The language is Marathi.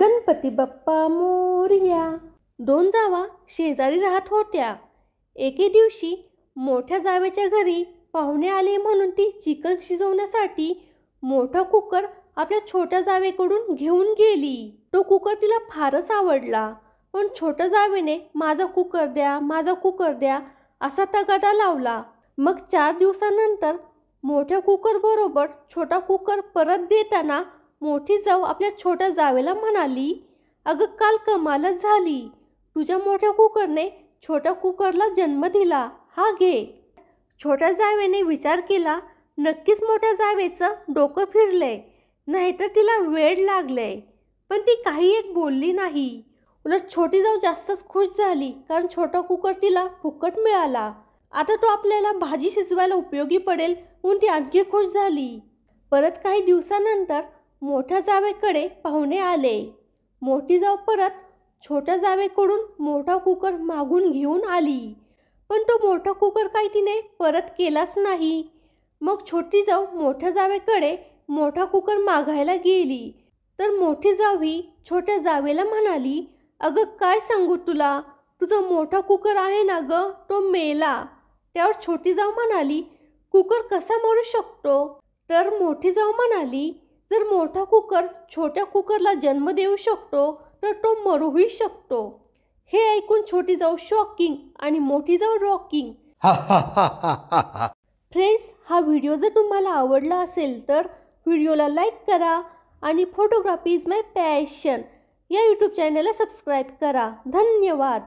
गणपती बाप्पा मोरया. दोन जावा शेजारी राहत होत्या. एके दिवशी मोठ्या जावेच्या घरी पाहुणे आले म्हणून ती चिकन शिजवण्यासाठी मोठा कुकर आपल्या छोट्या जावेकडून घेऊन गेली. तो कुकर तिला फारच आवडला, पण छोट्या जावेने माझा कुकर द्या, माझा कुकर द्या असा तगादा लावला. मग 4 दिवसानंतर मोठ्या कुकर बरोबर छोटा कुकर परत देताना मोठी जाऊ आपल्या छोट्या जावेला म्हणाली, अगं काल कमालच झाली. तुझ्या मोठ्या कुकरने छोट्या कुकरला जन्म दिला. हा घे. छोट्या जावेने विचार केला, नक्कीच मोठ्या जावेचं डोकं फिरलंय, नाहीतर तिला वेड लागलंय. पण ती काही एक बोलली नाही. उलट छोटी जाऊ जास्तच खुश झाली, कारण छोटा कुकर तिला फुकट मिळाला. आता तो आपल्याला भाजी शिजवायला उपयोगी पडेल म्हणून ती आणखी खुश झाली. परत काही दिवसानंतर मोठ्या जावेकडे पाहुणे आले. मोठी जाऊ परत छोट्या जावेकडून मोठा कुकर मागून घेऊन आली, पण तो मोठा कुकर काही तिने परत केलाच नाही. मग छोटी जाऊ मोठ्या जावेकडे मोठा कुकर मागायला गेली, तर मोठी जाऊ ही छोट्या जावेला म्हणाली, अगं काय सांगू तुला, तुझा मोठा कुकर आहे ना गं, तो मेला. त्यावर छोटी जाऊ म्हणाली, कुकर कसा मरू शकतो? तर मोठी जाऊ म्हणाली, जर मोठा कुकर छोट्या कुकरला जन्म देऊ शकतो तर तो मरूही शकतो. हे ऐकून छोटी जाऊ शॉकिंग आणि मोठी जाऊ रॉकिंग. फ्रेंड्स, हा व्हिडिओ जर तुम्हाला आवडला असेल तर व्हिडिओला लाईक करा आणि फोटोग्राफी इज माय पॅशन या यूट्यूब चॅनलला सबस्क्राईब करा. धन्यवाद.